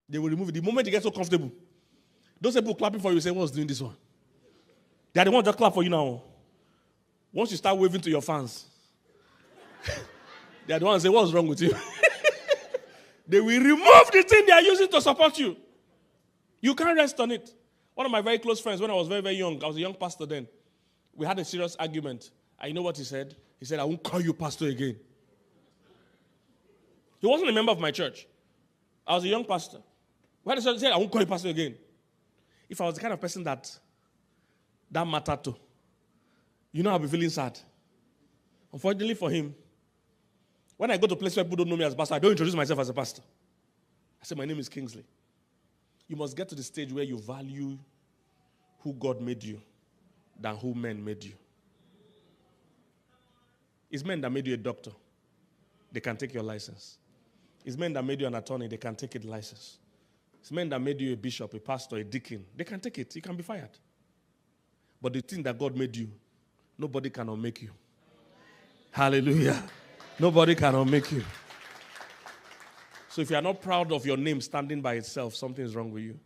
They will remove it. The moment you get so comfortable, those people clapping for you say, what's doing this one? They are the ones that clap for you now. Once you start waving to your fans, they are the ones that say, what's wrong with you? They will remove the thing they are using to support you. You can't rest on it. One of my very close friends, when I was very, very young, I was a young pastor then, we had a serious argument. And you know what he said? He said, I won't call you pastor again. He wasn't a member of my church. I was a young pastor. Why did he say, I won't call you pastor again? If I was the kind of person that mattered to, you know I'll be feeling sad. Unfortunately for him, when I go to places where people don't know me as pastor, I don't introduce myself as a pastor. I say, my name is Kingsley. You must get to the stage where you value who God made you than who men made you. It's men that made you a doctor. They can take your license. It's men that made you an attorney. They can take the license. It's men that made you a bishop, a pastor, a deacon. They can take it. You can be fired. But the thing that God made you, nobody can unmake you. Hallelujah. Nobody can unmake you. So if you are not proud of your name standing by itself, something is wrong with you.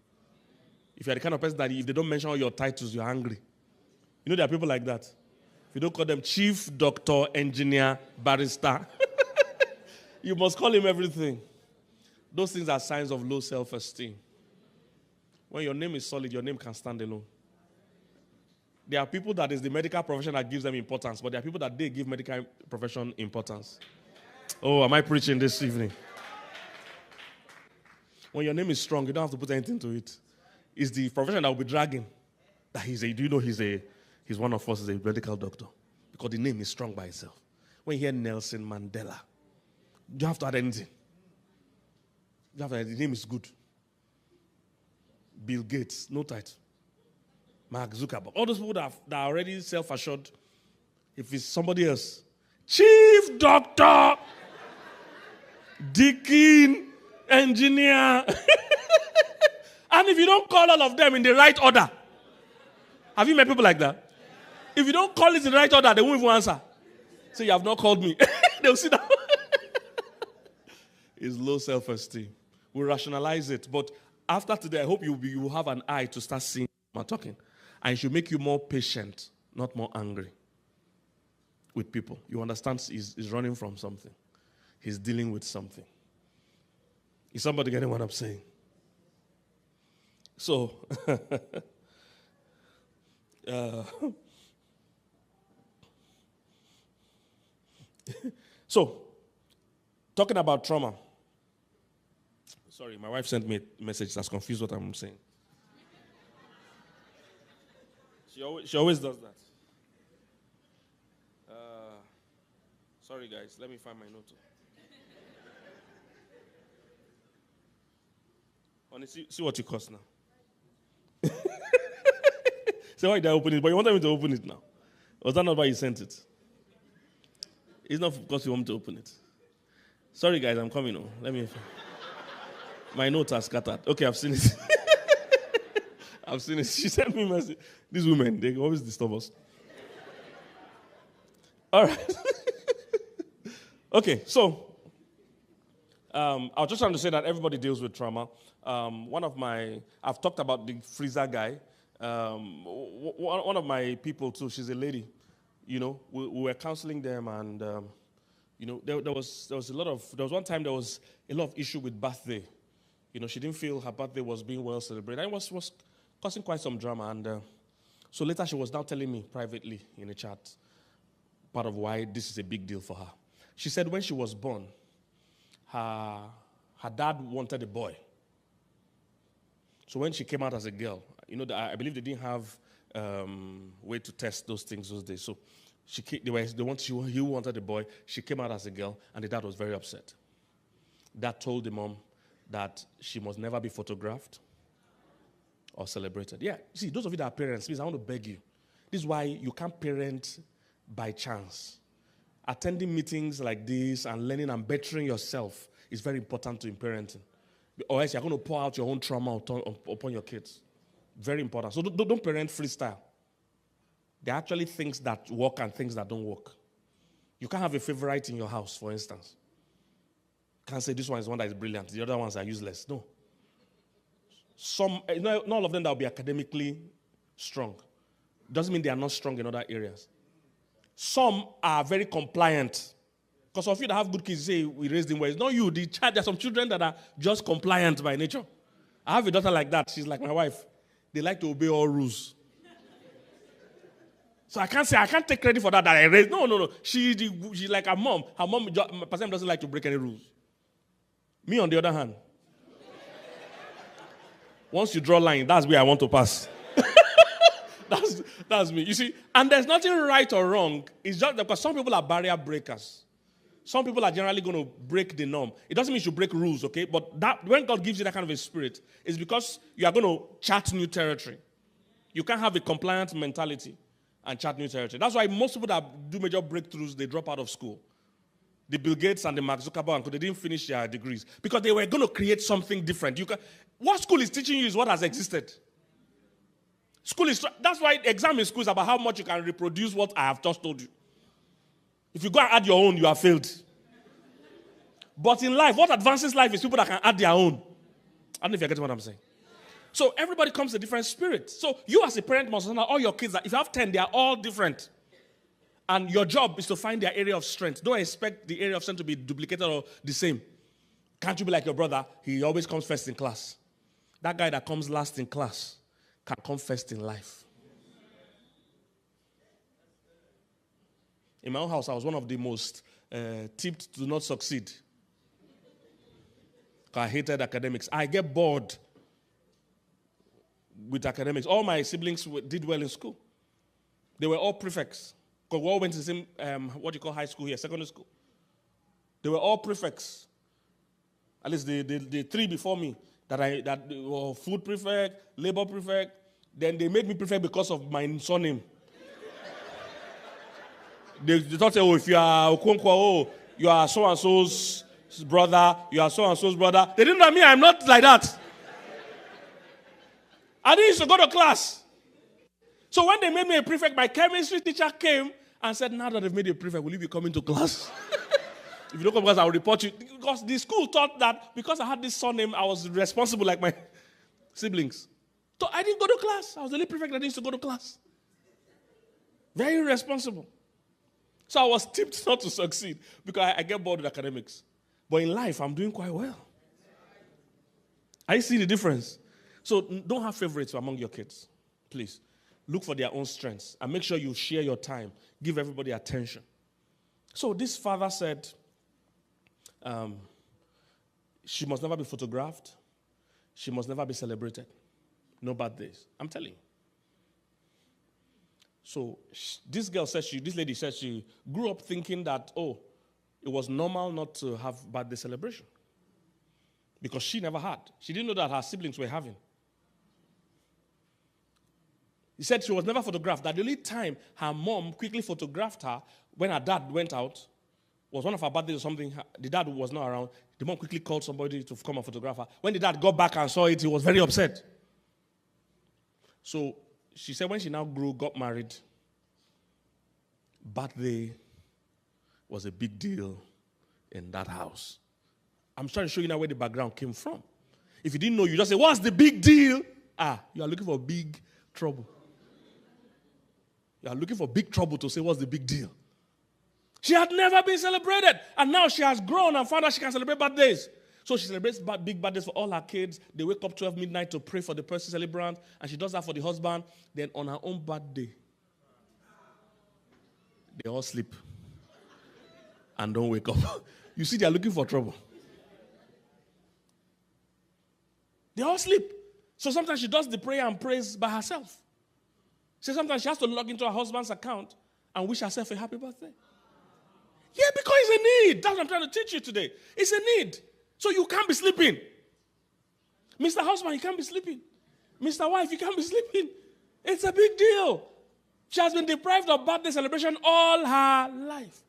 If you are the kind of person that if they don't mention all your titles, you're angry. You know there are people like that. If you don't call them chief, doctor, engineer, barrister, you must call him everything. Those things are signs of low self-esteem. When your name is solid, your name can stand alone. There are people that is the medical profession that gives them importance, but there are people that they give medical profession importance. Oh, am I preaching this evening? When your name is strong, you don't have to put anything to it. It's the profession that will be dragging. That he's one of us, is a medical doctor. Because the name is strong by itself. When you hear Nelson Mandela, you don't have to add anything. You don't have to add, the name is good. Bill Gates, no title. Mark Zuckerberg. All those people that are already self-assured, if it's somebody else, chief doctor, deacon, engineer. And if you don't call all of them in the right order, have you met people like that? If you don't call it in the right order, they won't even answer. Say, you have not called me. They'll sit down. It's low self-esteem. We rationalize it. But after today, I hope you will have an eye to start seeing what I'm talking. And it should make you more patient, not more angry with people. You understand he's running from something. He's dealing with something. Is somebody getting what I'm saying? So, talking about trauma. Sorry, my wife sent me a message that's confused what I'm saying. She always does that. Sorry, guys. Let me find my note. Honey, see what you cost now. So why did I open it? But you wanted me to open it now. Was that not why you sent it? It's not because you want me to open it. Sorry, guys. I'm coming on. Let me... My notes are scattered. Okay, I've seen it. I've seen it. She sent me a message. These women, they always disturb us. All right. Okay, so I was just trying to say that everybody deals with trauma. I've talked about the freezer guy. One of my people too, she's a lady. You know, we were counseling them, and you know, there was one time there was a lot of issue with birthday. You know, she didn't feel her birthday was being well celebrated. And it was causing quite some drama. And so later she was now telling me privately in a chat part of why this is a big deal for her. She said when she was born, her dad wanted a boy. So when she came out as a girl, you know, I believe they didn't have way to test those things those days. So he wanted a boy. She came out as a girl, and the dad was very upset. Dad told the mom that she must never be photographed or celebrated. Yeah, see, those of you that are parents, please, I want to beg you. This is why you can't parent by chance. Attending meetings like this and learning and bettering yourself is very important in parenting. Or else you're going to pour out your own trauma upon your kids. Very important. So don't parent freestyle. There are actually things that work and things that don't work. You can't have a favorite in your house, for instance. Can't say this one is one that is brilliant, the other ones are useless. No. not all of them that will be academically strong. Doesn't mean they are not strong in other areas. Some are very compliant. Because of you that have good kids, say we raised them well. It's not you. There are some children that are just compliant by nature. I have a daughter like that. She's like my wife. They like to obey all rules. So I can't take credit for that I raised. No. She's like her mom. Her mom doesn't like to break any rules. Me, on the other hand, once you draw a line, that's where I want to pass. That's me. You see, and there's nothing right or wrong. It's just because some people are barrier breakers. Some people are generally going to break the norm. It doesn't mean you should break rules, okay? But that when God gives you that kind of a spirit, it's because you are going to chart new territory. You can't have a compliant mentality and chart new territory. That's why most people that do major breakthroughs, they drop out of school. The Bill Gates and the Mark Zuckerberg, they didn't finish their degrees because they were going to create something different. What school is teaching you is what has existed. That's why exam in school is about how much you can reproduce what I have just told you. If you go and add your own, you have failed. But in life, what advances life is people that can add their own. I don't know if you're getting what I'm saying. So everybody comes with a different spirit. So you as a parent must understand all your kids, if you have 10, they are all different. And your job is to find their area of strength. Don't expect the area of strength to be duplicated or the same. Can't you be like your brother? He always comes first in class. That guy that comes last in class can come first in life. In my own house, I was one of the most tipped to not succeed. I hated academics. I get bored with academics. All my siblings did well in school. They were all prefects. Because we all went to the same, what you call high school here, secondary school. They were all prefects. At least the three before me that were food prefect, labor prefect. Then they made me prefect because of my surname. They thought, if you are Okonkwo, you are so-and-so's brother, you are so-and-so's brother. They didn't know me, I'm not like that. I didn't used to go to class. So when they made me a prefect, my chemistry teacher came and said, now that they've made you a prefect, will you be coming to class? If you don't come to class, I will report you. Because the school thought that because I had this surname, I was responsible like my siblings. So I didn't go to class. I was the only prefect that used to go to class. Very irresponsible. So I was tipped not to succeed because I get bored with academics. But in life, I'm doing quite well. I see the difference. So don't have favorites among your kids. Please. Look for their own strengths and make sure you share your time. Give everybody attention. So this father said, she must never be photographed. She must never be celebrated. No bad days. I'm telling you. So this lady said she grew up thinking that, it was normal not to have birthday celebration. Because she never had. She didn't know that her siblings were having. He said she was never photographed. That the only time her mom quickly photographed her when her dad went out was one of her birthdays or something. The dad was not around. The mom quickly called somebody to come and photograph her. When the dad got back and saw it, he was very upset. So she said when she now got married, birthday was a big deal in that house. I'm trying to show you now where the background came from. If you didn't know, you just say, what's the big deal? You are looking for big trouble. You are looking for big trouble to say, what's the big deal? She had never been celebrated. And now she has grown and found out she can celebrate birthdays. So she celebrates big birthdays for all her kids. They wake up 12 midnight to pray for the person celebrant. And she does that for the husband. Then on her own birthday, they all sleep and don't wake up. You see, they are looking for trouble. They all sleep. So sometimes she does the prayer and praise by herself. So sometimes she has to log into her husband's account and wish herself a happy birthday. Yeah, because it's a need. That's what I'm trying to teach you today. It's a need. So you can't be sleeping. Mr. Husband, you can't be sleeping. Mr. Wife, you can't be sleeping. It's a big deal. She has been deprived of birthday celebration all her life.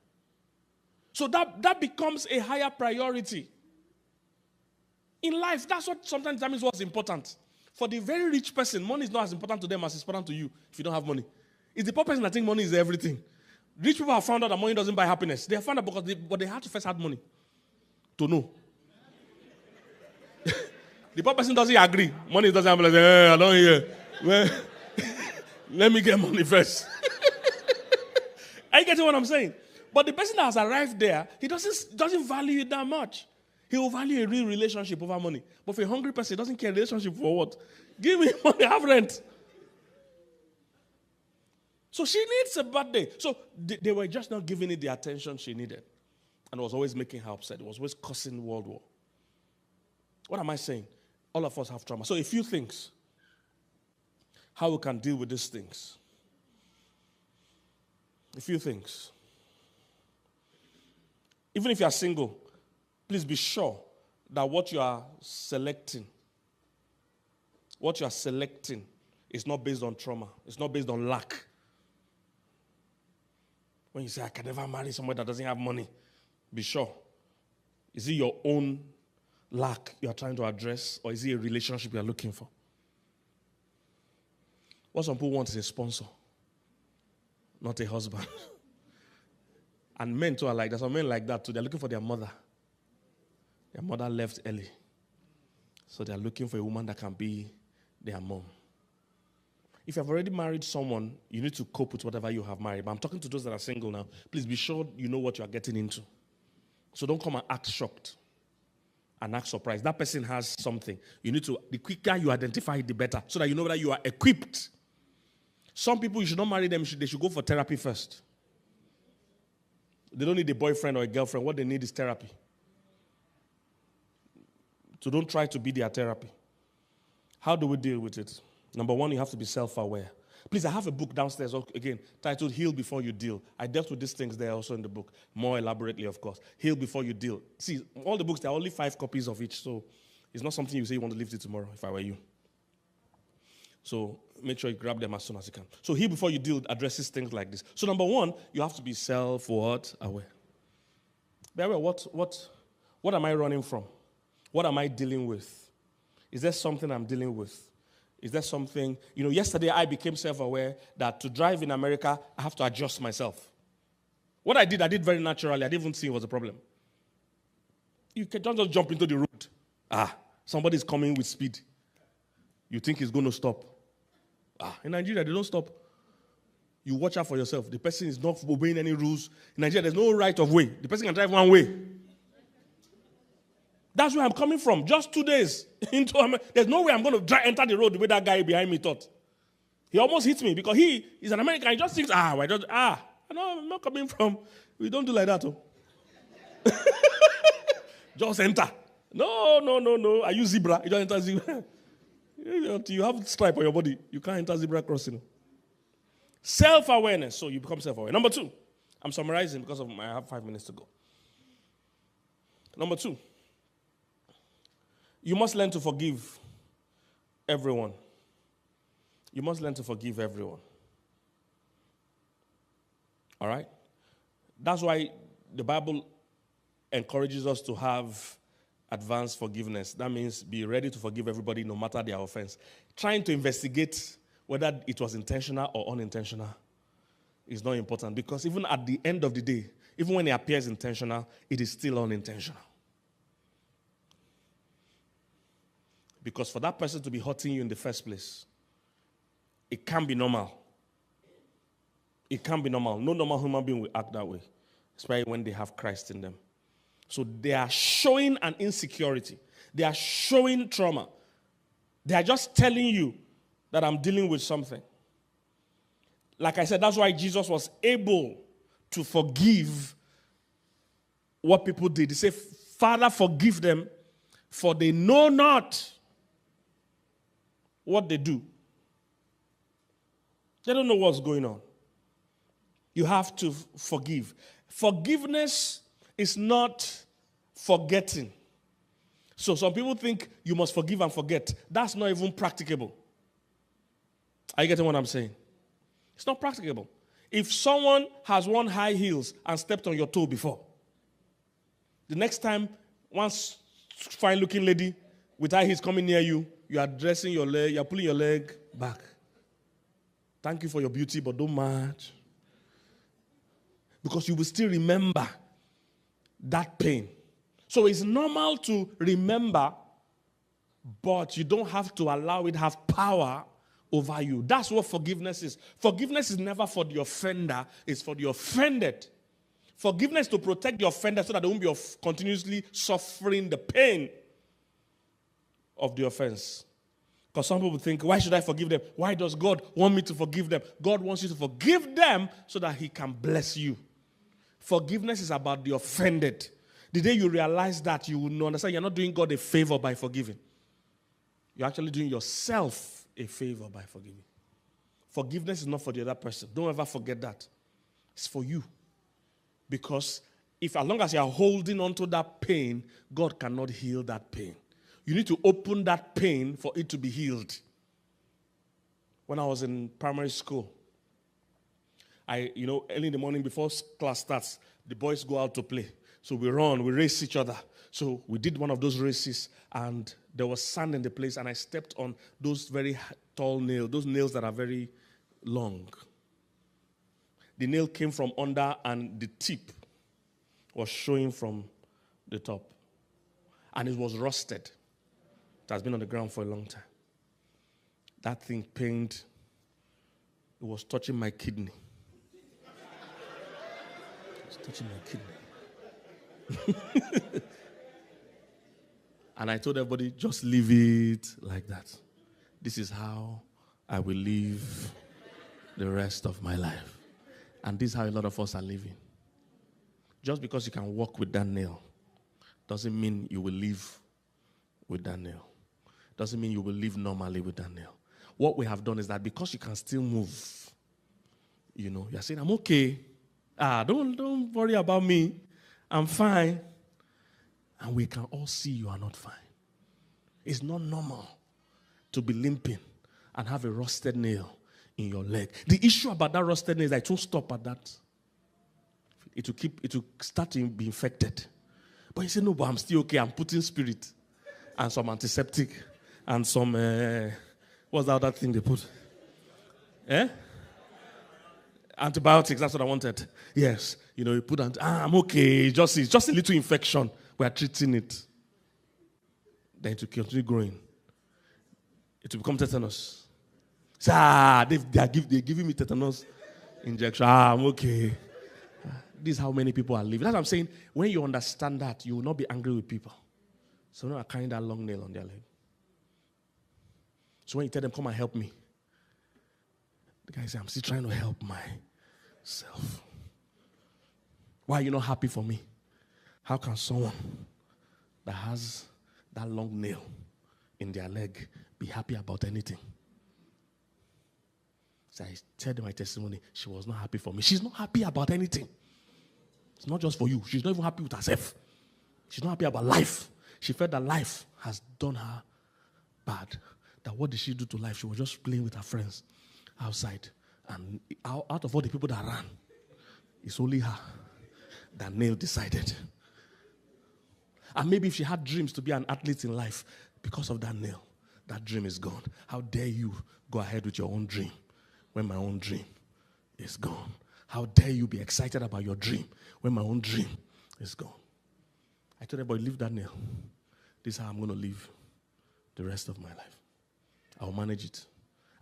So that becomes a higher priority. In life, that's what sometimes determines what's important. For the very rich person, money is not as important to them as it's important to you if you don't have money. It's the poor person that thinks money is everything. Rich people have found out that money doesn't buy happiness. They have found out because they had to first have money to know. The poor person doesn't agree. Money doesn't have like, hey, I don't hear. Well, let me get money first. Are you getting what I'm saying? But the person that has arrived there, he doesn't value it that much. He will value a real relationship over money. But for a hungry person, he doesn't care relationship for what? Give me money, have rent. So she needs a birthday. So they were just not giving it the attention she needed. And it was always making her upset. It was always causing world war. What am I saying? All of us have trauma. So a few things. How we can deal with these things. A few things. Even if you are single, please be sure that what you are selecting is not based on trauma. It's not based on lack. When you say, I can never marry someone that doesn't have money, be sure. Is it your own lack you are trying to address, or is it a relationship you are looking for? What some people want is a sponsor, not a husband. And men too are like that. Some men like that too. They're looking for their mother. Their mother left early. So they're looking for a woman that can be their mom. If you have already married someone, you need to cope with whatever you have married. But I'm talking to those that are single now. Please be sure you know what you are getting into. So don't come and act shocked and act surprised. That person has something. You need to, the quicker you identify it, the better. So that you know that you are equipped. Some people, you should not marry them. They should go for therapy first. They don't need a boyfriend or a girlfriend. What they need is therapy. So don't try to be their therapy. How do we deal with it? Number one, you have to be self-aware. Please, I have a book downstairs, again, titled Heal Before You Deal. I dealt with these things there also in the book, more elaborately, of course. Heal Before You Deal. See, all the books, there are only 5 copies of each, so it's not something you say you want to leave to tomorrow, if I were you. So make sure you grab them as soon as you can. So Heal Before You Deal addresses things like this. So number one, you have to be self-aware. Be aware, what am I running from? What am I dealing with? Is there something I'm dealing with? Is there something, yesterday I became self-aware that to drive in America, I have to adjust myself. What I did very naturally. I didn't even see it was a problem. You can just jump into the road. Somebody's coming with speed. You think he's going to stop. In Nigeria, they don't stop. You watch out for yourself. The person is not obeying any rules. In Nigeria, there's no right of way. The person can drive one way. That's where I'm coming from. Just 2 days into America. There's no way I'm going to enter the road the way that guy behind me thought. He almost hit me because he is an American. He just thinks, no, I'm not coming from. We don't do like that. Just enter. No. Are you zebra? You don't enter zebra. You have stripe on your body. You can't enter zebra crossing. Self-awareness. So you become self-aware. Number 2. I'm summarizing because I have 5 minutes to go. Number 2. You must learn to forgive everyone. You must learn to forgive everyone. All right? That's why the Bible encourages us to have advanced forgiveness. That means be ready to forgive everybody no matter their offense. Trying to investigate whether it was intentional or unintentional is not important, because even at the end of the day, even when it appears intentional, it is still unintentional. Because for that person to be hurting you in the first place, it can't be normal. It can't be normal. No normal human being will act that way, especially when they have Christ in them. So they are showing an insecurity. They are showing trauma. They are just telling you that I'm dealing with something. Like I said, that's why Jesus was able to forgive what people did. He said, Father, forgive them, for they know not what they do. They don't know what's going on. You have to forgive. Forgiveness is not forgetting. So some people think you must forgive and forget. That's not even practicable. Are you getting what I'm saying? It's not practicable. If someone has worn high heels and stepped on your toe before, the next time one fine-looking lady with high heels coming near you, you are dressing your leg, you are pulling your leg back. Thank you for your beauty, but don't match. Because you will still remember that pain. So it's normal to remember but you don't have to allow it to have power over you. That's what forgiveness is. Forgiveness is never for the offender, it's for the offended. Forgiveness to protect the offender so that they won't be continuously suffering the pain of the offense. Because some people think, why should I forgive them? Why does God want me to forgive them? God wants you to forgive them so that he can bless you. Forgiveness is about the offended. The day you realize that, you will understand you're not doing God a favor by forgiving. You're actually doing yourself a favor by forgiving. Forgiveness is not for the other person. Don't ever forget that. It's for you. Because if as long as you're holding on to that pain, God cannot heal that pain. You need to open that pain for it to be healed. When I was in primary school, early in the morning before class starts, the boys go out to play. So we run, we race each other. So we did one of those races, and there was sand in the place, and I stepped on those very tall nails, those nails that are very long. The nail came from under, and the tip was showing from the top. And it was rusted. It has been on the ground for a long time. That thing pained. It was touching my kidney. It was touching my kidney. And I told everybody, just leave it like that. This is how I will live the rest of my life. And this is how a lot of us are living. Just because you can walk with that nail doesn't mean you will live with that nail. Doesn't mean you will live normally with that nail. What we have done is that because you can still move, you're saying, I'm okay. Don't worry about me. I'm fine. And we can all see you are not fine. It's not normal to be limping and have a rusted nail in your leg. The issue about that rusted nail is that it won't stop at that. It will start to be infected. But you say, no, but I'm still okay. I'm putting spirit and some antiseptic and some, what's the other thing they put? Antibiotics, that's what I wanted. Yes. You put I'm okay. It's just a little infection. We are treating it. Then it will continue growing. It will become tetanus. They're giving me tetanus injection. I'm okay. This is how many people are living. That's what I'm saying. When you understand that, you will not be angry with people. So now are carrying that long nail on their leg. So when you tell them, come and help me, the guy says, I'm still trying to help myself. Why are you not happy for me? How can someone that has that long nail in their leg be happy about anything? So I tell them my testimony. She was not happy for me. She's not happy about anything. It's not just for you. She's not even happy with herself. She's not happy about life. She felt that life has done her bad. That what did she do to life? She was just playing with her friends outside. And out of all the people that ran, it's only her that nail decided. And maybe if she had dreams to be an athlete in life, because of that nail, that dream is gone. How dare you go ahead with your own dream when my own dream is gone? How dare you be excited about your dream when my own dream is gone? I told everybody, leave that nail. This is how I'm going to live the rest of my life. I'll manage it.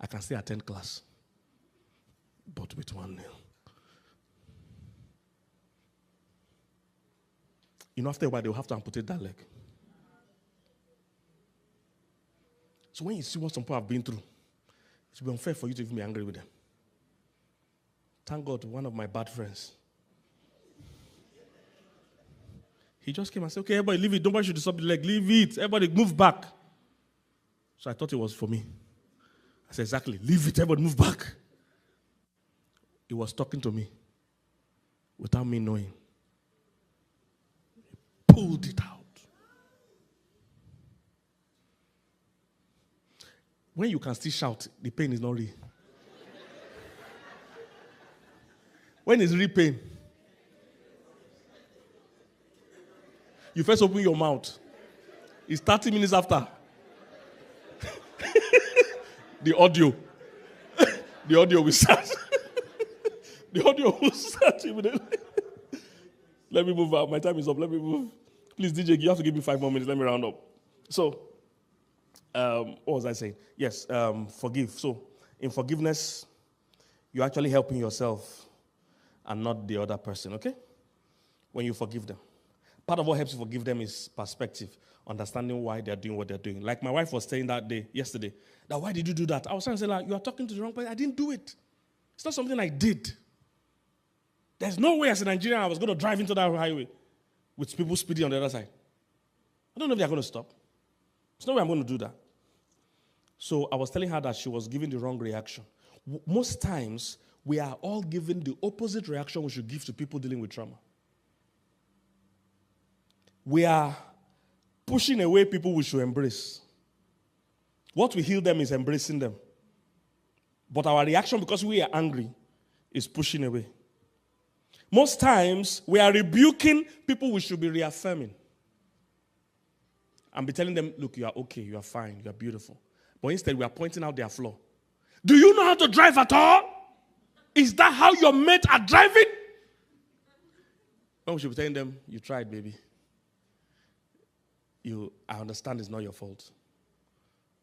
I can still attend class, but with one nail. After a while, they'll have to amputate that leg. So when you see what some people have been through, it will be unfair for you to even be angry with them. Thank God, one of my bad friends, he just came and said, okay, everybody leave it. Nobody should disturb the leg. Leave it. Everybody move back. So I thought it was for me. I said, exactly. Leave it. Everybody move back. He was talking to me without me knowing. He pulled it out. When you can still shout, the pain is not real. When is real pain? You first open your mouth. It's 30 minutes after. The audio will start. The audio will start immediately. Let me move out. My time is up. Let me move. Please, DJ, you have to give me 5 more minutes. Let me round up. So, What was I saying? Yes, forgive. So, in forgiveness, you're actually helping yourself and not the other person, okay? When you forgive them. Part of what helps you forgive them is perspective, understanding why they're doing what they're doing. Like my wife was saying yesterday, that why did you do that? I was trying to say, like, you are talking to the wrong person. I didn't do it. It's not something I did. There's no way as a Nigerian I was going to drive into that highway with people speeding on the other side. I don't know if they're going to stop. There's no way I'm going to do that. So I was telling her that she was giving the wrong reaction. Most times, we are all giving the opposite reaction we should give to people dealing with trauma. We are pushing away people we should embrace. What will heal them is embracing them. But our reaction, because we are angry, is pushing away. Most times, we are rebuking people we should be reaffirming. And be telling them, look, you are okay, you are fine, you are beautiful. But instead, we are pointing out their flaw. Do you know how to drive at all? Is that how your mates are driving? When we should be telling them, you tried, baby. I understand it's not your fault.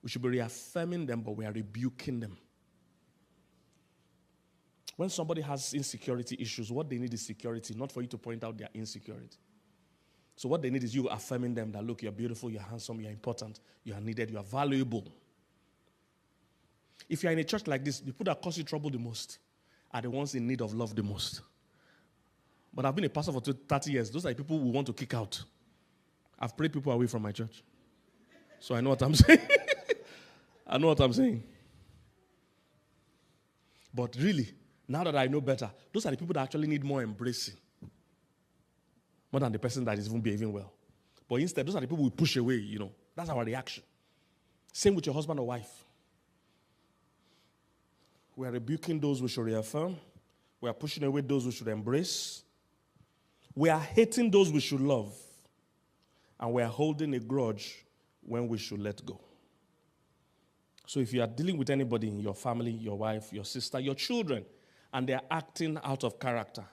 We should be reaffirming them, but we are rebuking them. When somebody has insecurity issues, what they need is security, not for you to point out their insecurity. So what they need is you affirming them that, look, you're beautiful, you're handsome, you're important, you are needed, you are valuable. If you're in a church like this, the people that cause you trouble the most are the ones in need of love the most. But I've been a pastor for 30 years. Those are the people who want to kick out. I've prayed people away from my church. So I know what I'm saying. I know what I'm saying. But really, now that I know better, those are the people that actually need more embracing. More than the person that is even behaving well. But instead, those are the people we push away, That's our reaction. Same with your husband or wife. We are rebuking those we should reaffirm. We are pushing away those we should embrace. We are hating those we should love. And we are holding a grudge when we should let go. So if you are dealing with anybody in your family, your wife, your sister, your children, and they are acting out of character,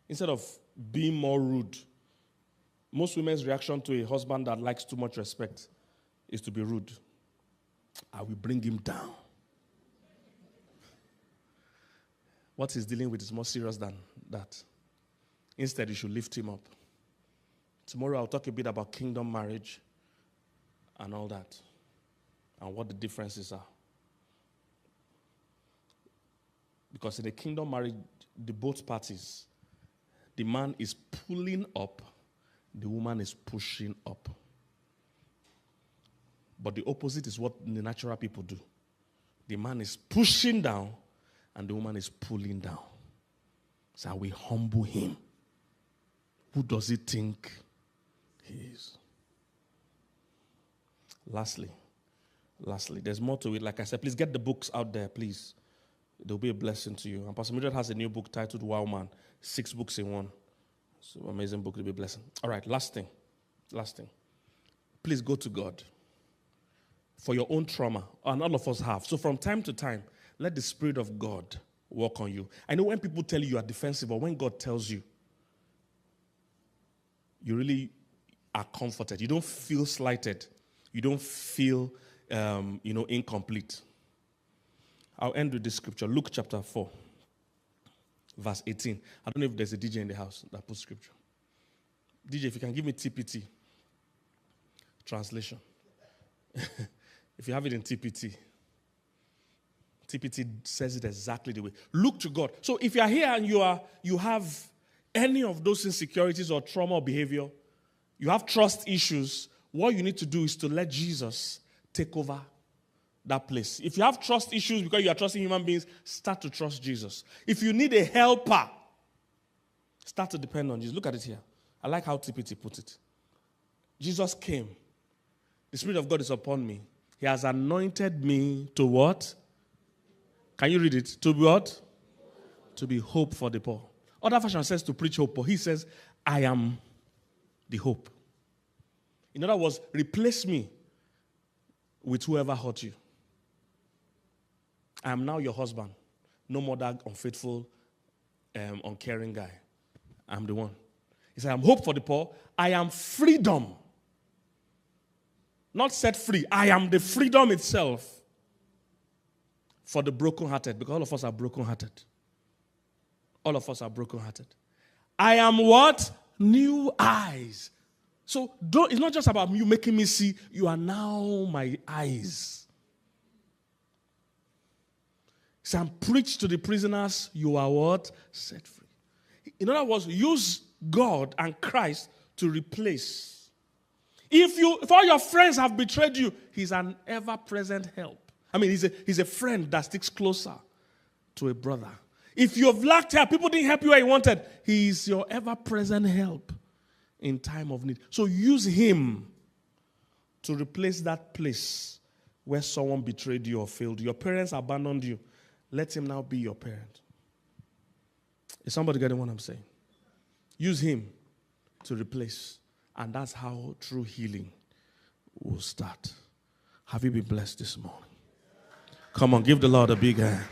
instead of being more rude, most women's reaction to a husband that likes too much respect is to be rude. I will bring him down. What he's dealing with is more serious than that. Instead, you should lift him up. Tomorrow, I'll talk a bit about kingdom marriage and all that, and what the differences are. Because in a kingdom marriage, the both parties, the man is pulling up, the woman is pushing up. But the opposite is what the natural people do. The man is pushing down, and the woman is pulling down. So we humble him. Who does he think he is? Lastly, there's more to it. Like I said, please get the books out there, please. They'll be a blessing to you. And Pastor Mildred has a new book titled Wow Man, 6 books in one. So amazing book, to be a blessing. All right, last thing. Please go to God for your own trauma, and all of us have. So from time to time, let the Spirit of God work on you. I know when people tell you are defensive, but when God tells you, you really are comforted. You don't feel slighted. You don't feel, incomplete. I'll end with this scripture, Luke chapter 4, verse 18. I don't know if there's a DJ in the house that puts scripture. DJ, if you can give me TPT translation. If you have it in TPT says it exactly the way. Look to God. So if you are here and you have any of those insecurities or trauma or behavior, you have trust issues, what you need to do is to let Jesus take over that place. If you have trust issues because you are trusting human beings, start to trust Jesus. If you need a helper, start to depend on Jesus. Look at it here. I like how TPT put it. Jesus came. The Spirit of God is upon me. He has anointed me to what? Can you read it? To be what? To be hope for the poor. Other version says to preach hope, but he says, I am the hope. In other words, replace me with whoever hurt you. I am now your husband. No more that unfaithful, uncaring guy. I'm the one. He said, I'm hope for the poor. I am freedom Not set free. I am the freedom itself for the brokenhearted, because all of us are brokenhearted. All of us are brokenhearted. I am what? New eyes. So it's not just about you making me see. You are now my eyes. Some preach to the prisoners. You are what? Set free. In other words, use God and Christ to replace. If all your friends have betrayed you, he's an ever-present help. I mean, he's a friend that sticks closer to a brother. If you have lacked help, people didn't help you where you wanted, he is your ever-present help in time of need. So use him to replace that place where someone betrayed you or failed you. Your parents abandoned you. Let him now be your parent. Is somebody getting what I'm saying? Use him to replace. And that's how true healing will start. Have you been blessed this morning? Come on, give the Lord a big hand.